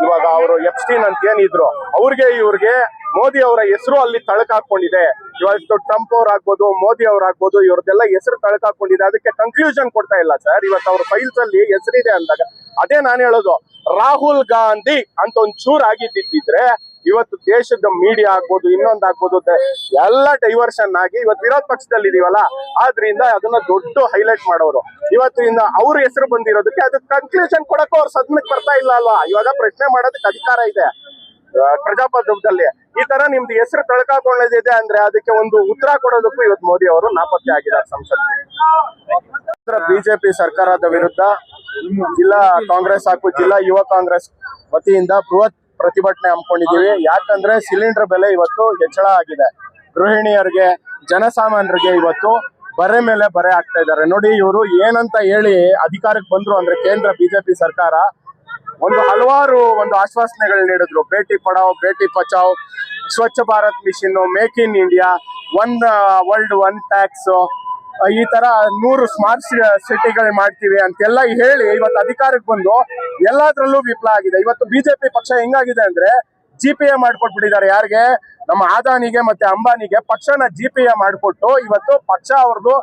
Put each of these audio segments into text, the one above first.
ಇವಾಗ ಅವರು ಎಪ್ಸ್ಟೀನ್ ಅಂತ ಏನಿದ್ರು ಅವ್ರಿಗೆ ಇವ್ರಿಗೆ ಮೋದಿ ಅವರ ಹೆಸರು ಅಲ್ಲಿ ತಳಕಾಕೊಂಡಿದೆ. ಇವತ್ತು ಟ್ರಂಪ್ ಅವ್ರಾಗ್ಬೋದು, ಮೋದಿ ಅವ್ರಾಗ್ಬೋದು, ಇವ್ರದ್ದೆಲ್ಲ ಹೆಸರು ತಳಕಾಕೊಂಡಿದೆ. ಅದಕ್ಕೆ ಕನ್ಕ್ಲೂಷನ್ ಕೊಡ್ತಾ ಇಲ್ಲ ಸರ್. ಇವತ್ತು ಅವ್ರ ಫೈಲ್ಸ್ ಅಲ್ಲಿ ಹೆಸರಿದೆ ಅಂದಾಗ ಅದೇ ನಾನು ಹೇಳೋದು, ರಾಹುಲ್ ಗಾಂಧಿ ಅಂತ ಒಂದ್ ಚೂರ್ ಆಗಿದ್ದಿದ್ರೆ ಇವತ್ತು ದೇಶದ ಮೀಡಿಯಾ ಆಗ್ಬೋದು, ಇನ್ನೊಂದಾಗ್ಬೋದು, ಎಲ್ಲ ಡೈವರ್ಷನ್ ಆಗಿ ಇವತ್ತು ವಿರೋಧ ಪಕ್ಷದಲ್ಲಿ ಇದೀವಲ್ಲ, ಆದ್ರಿಂದ ಅದನ್ನ ದೊಡ್ಡ ಹೈಲೈಟ್ ಮಾಡೋರು. ಇವತ್ತಿಂದ ಅವ್ರ ಹೆಸರು ಬಂದಿರೋದಕ್ಕೆ ಅದಕ್ಕೆ ಕನ್ಕ್ಲೂಷನ್ ಕೊಡಕ್ಕೂ ಅವ್ರ ಸದನಕ್ಕೆ ಬರ್ತಾ ಇಲ್ಲ ಅಲ್ವಾ? ಇವಾಗ ಪ್ರಶ್ನೆ ಮಾಡೋದಕ್ಕೆ ಅಧಿಕಾರ ಇದೆ ಪ್ರಜಾಪ್ರಭುತ್ವದಲ್ಲಿ. ಈ ತರ ನಿಮ್ದು ಹೆಸರು ತಳ್ಕಾಕೊಂಡಿದೆ ಅಂದ್ರೆ ಅದಕ್ಕೆ ಒಂದು ಉತ್ತರ ಕೊಡೋದಕ್ಕೂ ಇವತ್ತು ಮೋದಿ ಅವರು ನಾಪತ್ತೆ ಆಗಿದ್ದಾರೆ ಸಂಸತ್ತಿಗೆ. ಬಿಜೆಪಿ ಸರ್ಕಾರದ ವಿರುದ್ಧ ಜಿಲ್ಲಾ ಕಾಂಗ್ರೆಸ್ ಹಾಗೂ ಜಿಲ್ಲಾ ಯುವ ಕಾಂಗ್ರೆಸ್ ವತಿಯಿಂದ ಬೃಹತ್ ಪ್ರತಿಭಟನೆ ಹಮ್ಮಿಕೊಂಡಿದ್ದೀವಿ. ಯಾಕಂದ್ರೆ ಸಿಲಿಂಡರ್ ಬೆಲೆ ಇವತ್ತು ಹೆಚ್ಚಳ ಆಗಿದೆ. ಗೃಹಿಣಿಯರಿಗೆ, ಜನಸಾಮಾನ್ಯರಿಗೆ ಇವತ್ತು ಬರೆ ಮೇಲೆ ಬರೆ ಆಗ್ತಾ ಇದ್ದಾರೆ. ನೋಡಿ, ಇವರು ಏನಂತ ಹೇಳಿ ಅಧಿಕಾರಕ್ಕೆ ಬಂದ್ರು ಅಂದ್ರೆ ಕೇಂದ್ರ ಬಿಜೆಪಿ ಸರ್ಕಾರ ಹಲವಾರು ಆಶ್ವಾಸನೆಗಳು ನೀಡಿದ್ರು. ಬೇಟಿ ಪಡಾವ್, Beti Bachao, Swachh Bharat mission, make in India, one world one tax, ಈ ತರ 100 ಸ್ಮಾರ್ಟ್ ಸಿಟಿಗಳು ಮಾಡ್ತೀವಿ ಅಂತೆಲ್ಲ ಹೇಳಿ ಇವತ್ತು ಅಧಿಕಾರಕ್ಕೆ ಬಂದು ಎಲ್ಲಾದ್ರಲ್ಲೂ ವಿಫಲ ಆಗಿದೆ. ಇವತ್ತು ಬಿಜೆಪಿ ಪಕ್ಷ ಹೆಂಗಾಗಿದೆ ಅಂದ್ರೆ GPA ಮಾಡ್ಕೊಟ್ಬಿಟ್ಟಿದ್ದಾರೆ. ಯಾರಿಗೆ? ನಮ್ಮ ಅದಾನಿಗೆ ಮತ್ತೆ ಅಂಬಾನಿಗೆ ಪಕ್ಷನ GPA ಮಾಡ್ಕೊಟ್ಟು ಇವತ್ತು ಪಕ್ಷ ಅವ್ರದ್ದು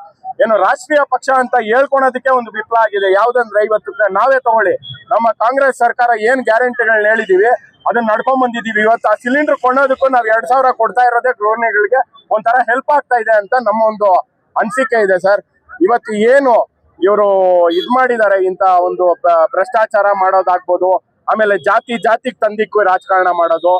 ಏನು ರಾಷ್ಟ್ರೀಯ ಪಕ್ಷ ಅಂತ ಹೇಳ್ಕೊಳೋದಕ್ಕೆ ಒಂದು ವಿಫಲ ಆಗಿದೆ. ಯಾವ್ದಂದ್ರೆ ಇವತ್ತು ನಾವೇ ತಗೊಳ್ಳಿ, ನಮ್ಮ ಕಾಂಗ್ರೆಸ್ ಸರ್ಕಾರ ಏನ್ ಗ್ಯಾರಂಟಿಗಳನ್ನ ಹೇಳಿದೀವಿ ಅದನ್ನ ನಡ್ಕೊಂಡ್ ಬಂದಿದೀವಿ. ಇವತ್ತು ಆ ಸಿಲಿಂಡರ್ ಕೊಳ್ಳೋದಕ್ಕೂ ನಾವು 2000 ಕೊಡ್ತಾ ಇರೋದೇ ಗೃಹಿಣಿಗಳಿಗೆ ಒಂಥರ ಹೆಲ್ಪ್ ಆಗ್ತಾ ಇದೆ ಅಂತ ನಮ್ಮ ಒಂದು ಅನಿಸಿಕೆ ಇದೆ ಸರ್. ಇವತ್ತು ಏನು ಇವರು ಮಾಡಿದ್ದಾರೆ, ಇಂತ ಒಂದು ಭ್ರಷ್ಟಾಚಾರ ಮಾಡೋದಾಗ್ಬೋದು, ಆಮೇಲೆ ಜಾತಿಗೆ ತಂದಿಕ್ಕೂ ರಾಜಕಾರಣ ಮಾಡೋದು,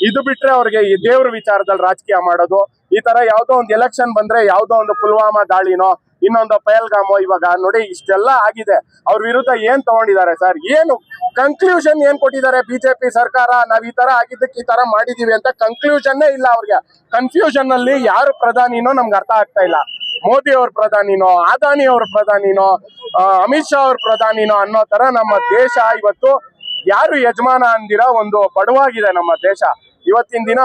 ಇದು ಬಿಟ್ರೆ ಅವ್ರಿಗೆ ಈ ದೇವ್ರ ವಿಚಾರದಲ್ಲಿ ರಾಜಕೀಯ ಮಾಡೋದು, ಈ ತರ ಯಾವ್ದೋ ಒಂದು ಎಲೆಕ್ಷನ್ ಬಂದ್ರೆ ಯಾವ್ದೋ ಒಂದು ಪುಲ್ವಾಮಾ ದಾಳಿನೋ, ಇನ್ನೊಂದು ಪಹಲ್ಗಾಮೋ, ಇವಾಗ ನೋಡಿ ಇಷ್ಟೆಲ್ಲ ಆಗಿದೆ. ಅವ್ರ ವಿರುದ್ಧ ಏನ್ ತಗೊಂಡಿದ್ದಾರೆ ಸರ್? ಏನು ಕನ್ಕ್ಲೂಷನ್ ಏನ್ ಕೊಟ್ಟಿದ್ದಾರೆ ಬಿಜೆಪಿ ಸರ್ಕಾರ? ನಾವ್ ಈ ತರ ಆಗಿದ್ದಕ್ಕೆ ಈ ತರ ಮಾಡಿದೀವಿ ಅಂತ ಕನ್ಕ್ಲೂಷನ್ನೇ ಇಲ್ಲ ಅವ್ರಿಗೆ. ಕನ್ಫ್ಯೂಷನ್ ಅಲ್ಲಿ ಯಾರು ಪ್ರಧಾನಿನೋ ನಮ್ಗೆ ಅರ್ಥ ಆಗ್ತಾ ಇಲ್ಲ. ಮೋದಿ ಅವ್ರ ಪ್ರಧಾನಿನೋ, ಅದಾನಿ ಅವ್ರ ಪ್ರಧಾನಿನೋ, ಅಮಿತ್ ಶಾ ಅವ್ರ ಪ್ರಧಾನಿನೋ ಅನ್ನೋ ತರ ನಮ್ಮ ದೇಶ ಇವತ್ತು ಯಾರು ಯಜಮಾನ ಅಂದಿರ ಒಂದು ಬಡವಾಗಿದೆ ನಮ್ಮ ದೇಶ. ಇವತ್ತಿನ ದಿನ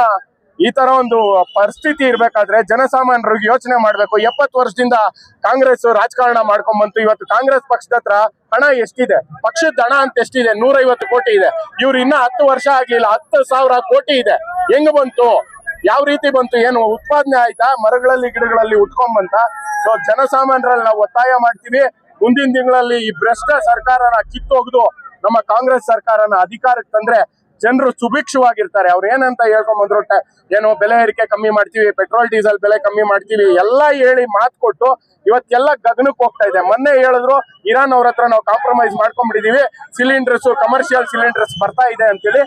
ಈ ತರ ಒಂದು ಪರಿಸ್ಥಿತಿ ಇರ್ಬೇಕಾದ್ರೆ ಜನಸಾಮಾನ್ಯರಿಗೆ ಯೋಚನೆ ಮಾಡ್ಬೇಕು. 70 ವರ್ಷದಿಂದ ಕಾಂಗ್ರೆಸ್ ರಾಜಕಾರಣ ಮಾಡ್ಕೊಂಡ್ಬಂತು. ಇವತ್ತು ಕಾಂಗ್ರೆಸ್ ಪಕ್ಷದ ಹತ್ರ ಹಣ ಎಷ್ಟಿದೆ? ಪಕ್ಷದ ಹಣ ಅಂತ ಎಷ್ಟಿದೆ? 150 ಕೋಟಿ ಇದೆ. ಇವ್ರು ಇನ್ನ 10 ವರ್ಷ ಆಗ್ಲಿಲ್ಲ, 10,000 ಕೋಟಿ ಇದೆ. ಹೆಂಗ್ ಬಂತು? ಯಾವ ರೀತಿ ಬಂತು? ಏನು ಉತ್ಪಾದನೆ ಆಯ್ತಾ? ಮರಗಳಲ್ಲಿ ಗಿಡಗಳಲ್ಲಿ ಉಟ್ಕೊಂಡ್ ಬಂತ? ಜನಸಾಮಾನ್ಯರಲ್ಲಿ ನಾವು ಒತ್ತಾಯ ಮಾಡ್ತೀವಿ, ಮುಂದಿನ ತಿಂಗಳಲ್ಲಿ ಈ ಭ್ರಷ್ಟ ಸರ್ಕಾರನ ಕಿತ್ತೊಗೆದು ನಮ್ಮ ಕಾಂಗ್ರೆಸ್ ಸರ್ಕಾರನ ಅಧಿಕಾರಕ್ಕೆ ತಂದ್ರೆ ಜನರು ಸುಭಿಕ್ಷವಾಗಿರ್ತಾರೆ. ಅವ್ರು ಏನಂತ ಹೇಳ್ಕೊಂಡ್ ಬಂದ್ರು, ಏನು ಬೆಲೆ ಏರಿಕೆ ಕಮ್ಮಿ ಮಾಡ್ತೀವಿ, ಪೆಟ್ರೋಲ್ ಡೀಸೆಲ್ ಬೆಲೆ ಕಮ್ಮಿ ಮಾಡ್ತೀವಿ ಎಲ್ಲ ಹೇಳಿ ಮಾತು ಕೊಟ್ಟು ಇವತ್ತೆಲ್ಲ ಗಗನಕ್ಕೆ ಹೋಗ್ತಾ ಇದೆ. ಮೊನ್ನೆ ಹೇಳಿದ್ರು ಇರಾನ್ ಅವ್ರ ಹತ್ರ ನಾವು ಕಾಂಪ್ರಮೈಸ್ ಮಾಡ್ಕೊಂಡ್ಬಿಟ್ಟಿದೀವಿ, ಸಿಲಿಂಡರ್ಸ್ ಕಮರ್ಷಿಯಲ್ ಸಿಲಿಂಡರ್ಸ್ ಬರ್ತಾ ಇದೆ ಅಂತೇಳಿ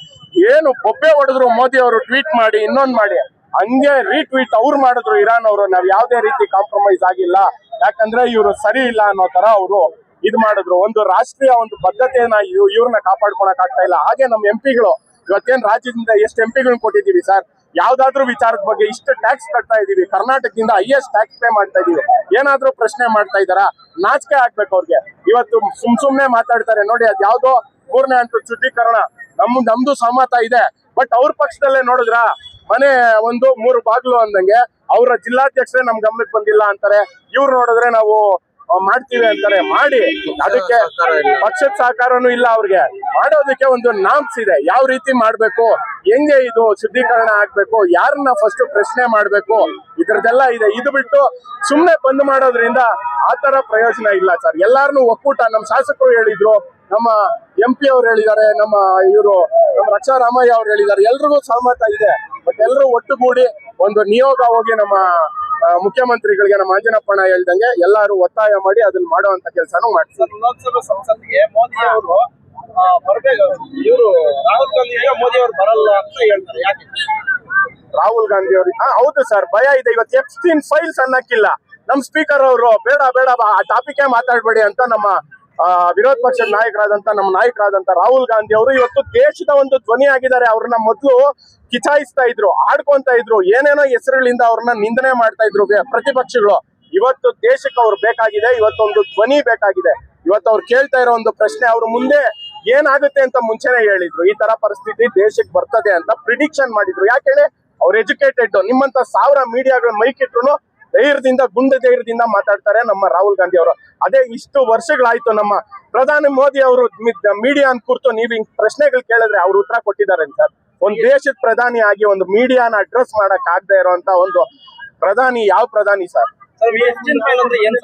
ಏನು ಬೊಬ್ಬೆ ಹೊಡೆದ್ರು ಮೋದಿ ಅವರು, ಟ್ವೀಟ್ ಮಾಡಿ ಇನ್ನೊಂದ್ ಮಾಡಿ ಹಂಗೆ ರೀಟ್ವೀಟ್ ಅವ್ರು ಮಾಡಿದ್ರು ಇರಾನ್ ಅವರು. ನಾವ್ ಯಾವ್ದೇ ರೀತಿ ಕಾಂಪ್ರಮೈಸ್ ಆಗಿಲ್ಲ, ಯಾಕಂದ್ರೆ ಇವರು ಸರಿ ಇಲ್ಲ ಅನ್ನೋ ತರ ಅವರು ಇದು ಮಾಡಿದ್ರು. ಒಂದು ರಾಷ್ಟ್ರೀಯ ಒಂದು ಬದ್ಧತೆಯನ್ನ ಇವ್ರನ್ನ ಕಾಪಾಡ್ಕೊಳಕ್ ಆಗ್ತಾ ಇಲ್ಲ. ಹಾಗೆ ನಮ್ಮ ಎಂಪಿಗಳು ಇವತ್ತೇನ್ ರಾಜ್ಯದಿಂದ ಎಷ್ಟು ಎಂಪಿಗಳನ್ನ ಕೊಟ್ಟಿದೀವಿ ಸರ್? ಯಾವ್ದಾದ್ರು ವಿಚಾರದ ಬಗ್ಗೆ ಇಷ್ಟು ಟ್ಯಾಕ್ಸ್ ಕಟ್ತಾ ಇದೀವಿ, ಕರ್ನಾಟಕದಿಂದ ಹೈಯೆಸ್ಟ್ ಟ್ಯಾಕ್ಸ್ ಪೇ ಮಾಡ್ತಾ ಇದೀವಿ, ಏನಾದ್ರೂ ಪ್ರಶ್ನೆ ಮಾಡ್ತಾ ಇದಾರಾ? ನಾಚಿಕೆ ಆಗ್ಬೇಕು ಅವ್ರಿಗೆ. ಇವತ್ತು ಸುಮ್ನೆ ಮಾತಾಡ್ತಾರೆ ನೋಡಿ, ಅದ್ ಯಾವ್ದೋ 3ನೇ ಹಂತದ ಶುದ್ಧೀಕರಣ ನಮ್ದು ಸಹಮತ ಇದೆ, ಬಟ್ ಅವ್ರ ಪಕ್ಷದಲ್ಲೇ ನೋಡಿದ್ರ ಮನೆ 3 ಬಾಗ್ಲು ಅಂದಂಗೆ ಅವರ ಜಿಲ್ಲಾಧ್ಯಕ್ಷರೇ ನಮ್ ಗಮನಕ್ಕೆ ಬಂದಿಲ್ಲ ಅಂತಾರೆ. ಇವ್ರು ನೋಡಿದ್ರೆ ನಾವು ಮಾಡ್ತೀವಿ ಅಂತಾರೆ. ಮಾಡಿ, ಅದಕ್ಕೆ ಪಕ್ಷದ ಸಹಕಾರನೂ ಇಲ್ಲ ಅವ್ರಿಗೆ. ಮಾಡೋದಕ್ಕೆ ಒಂದು ನಾಮ್ಸ್ ಇದೆ, ಯಾವ ರೀತಿ ಮಾಡ್ಬೇಕು, ಹೆಂಗೆ ಇದು ಶುದ್ಧೀಕರಣ ಆಗ್ಬೇಕು, ಯಾರನ್ನ ಫಸ್ಟ್ ಪ್ರಶ್ನೆ ಮಾಡ್ಬೇಕು, ಇದ್ರದ್ದೆಲ್ಲ ಇದೆ. ಇದು ಬಿಟ್ಟು ಸುಮ್ನೆ ಬಂದ್ ಮಾಡೋದ್ರಿಂದ ಆತರ ಪ್ರಯೋಜನ ಇಲ್ಲ ಸರ್. ಎಲ್ಲಾರನು ಒಕ್ಕೂಟ, ನಮ್ಮ ಶಾಸಕರು ಹೇಳಿದ್ರು, ನಮ್ಮ MP ಅವ್ರು ಹೇಳಿದ್ದಾರೆ, ನಮ್ಮ ರಕ್ಷಾ ರಾಮಯ್ಯ ಅವ್ರು ಹೇಳಿದ್ದಾರೆ, ಎಲ್ರಿಗೂ ಸಹಮತ ಇದೆ. ಬಟ್ ಎಲ್ಲರೂ ಒಟ್ಟುಗೂಡಿ ಒಂದು ನಿಯೋಗ ಹೋಗಿ ನಮ್ಮ ಮುಖ್ಯಮಂತ್ರಿಗಳಿಗೆ, ನಮ್ಮ ಅಂಜನಪ್ಪಣ್ಣ ಹೇಳ್ದಂಗೆ ಎಲ್ಲಾರು ಒತ್ತಾಯ ಮಾಡಿ ಅದನ್ನ ಮಾಡುವಂತ ಕೆಲಸನೂ ಮಾಡ್ತಾರೆ. ಲೋಕಸಭಾ ಸಂಸತ್ತಿಗೆ ಮೋದಿ ಅವರು ಬರ್ಬೇಕು, ಇವರು ರಾಹುಲ್ ಗಾಂಧಿ ಮೋದಿ ಅವರು ಬರಲ್ಲ ಅಂತ ಹೇಳ್ತಾರೆ. ಯಾಕೆ? ರಾಹುಲ್ ಗಾಂಧಿ ಅವ್ರಿಗೆ ಹೌದು ಸರ್, ಭಯ ಇದೆ. ಇವತ್ತು ಎಪ್ಸ್ಟೀನ್ ಫೈಲ್ಸ್ ಅನ್ನಕ್ಕಿಲ್ಲ. ನಮ್ ಸ್ಪೀಕರ್ ಅವರು ಬೇಡ ಆ ಟಾಪಿಕ್ ಮಾತಾಡ್ಬೇಡಿ ಅಂತ ನಮ್ಮ ವಿರೋಧ ಪಕ್ಷದ ನಾಯಕರಾದಂತ ರಾಹುಲ್ ಗಾಂಧಿ ಅವರು ಇವತ್ತು ದೇಶದ ಒಂದು ಧ್ವನಿ ಆಗಿದ್ದಾರೆ. ಅವ್ರನ್ನ ಮೊದಲು ಕಿಚಾಯಿಸ್ತಾ ಇದ್ರು, ಆಡ್ಕೊಂತ ಇದ್ರು, ಏನೇನೋ ಹೆಸರುಗಳಿಂದ ಅವ್ರನ್ನ ನಿಂದನೆ ಮಾಡ್ತಾ ಇದ್ರು ಪ್ರತಿಪಕ್ಷಗಳು. ಇವತ್ತು ದೇಶಕ್ಕೆ ಅವ್ರು ಬೇಕಾಗಿದೆ, ಇವತ್ತೊಂದು ಧ್ವನಿ ಬೇಕಾಗಿದೆ. ಇವತ್ತು ಅವ್ರು ಕೇಳ್ತಾ ಇರೋ ಒಂದು ಪ್ರಶ್ನೆ, ಅವ್ರು ಮುಂದೆ ಏನಾಗುತ್ತೆ ಅಂತ ಮುಂಚೆನೆ ಹೇಳಿದ್ರು. ಈ ತರ ಪರಿಸ್ಥಿತಿ ದೇಶಕ್ಕೆ ಬರ್ತದೆ ಅಂತ ಪ್ರಿಡಿಕ್ಷನ್ ಮಾಡಿದ್ರು. ಯಾಕೆ ಹೇಳಿ? ಅವ್ರು ಎಜುಕೇಟೆಡ್. ನಿಮ್ಮಂತ 1000 ಮೀಡಿಯಾಗಳ ಮೈಕ್ ಇಟ್ರು ಧೈರ್ಯದಿಂದ ಗುಂಡು ಧೈರ್ಯದಿಂದ ಮಾತಾಡ್ತಾರೆ ನಮ್ಮ ರಾಹುಲ್ ಗಾಂಧಿ ಅವರು. ಅದೇ ಇಷ್ಟು ವರ್ಷಗಳಾಯ್ತು ನಮ್ಮ ಪ್ರಧಾನಿ ಮೋದಿ ಅವರು ಮೀಡಿಯಾ ಅಂತ ಕುರಿತು ನೀವು ಹಿಂಗ್ ಪ್ರಶ್ನೆಗಳು ಕೇಳಿದ್ರೆ ಅವ್ರು ಉತ್ತರ ಕೊಟ್ಟಿದ್ದಾರೆ ಸರ್. ಒಂದ್ ದೇಶದ ಪ್ರಧಾನಿ ಆಗಿ ಒಂದು ಮೀಡಿಯಾನ ಅಡ್ರೆಸ್ ಮಾಡಕ್ ಆಗದೆ ಇರುವಂತ ಒಂದು ಪ್ರಧಾನಿ ಯಾವ ಪ್ರಧಾನಿ ಸರ್? ಸರ್, ವಿ ಎಸ್ ಅಂದ್ರೆ ಏನು?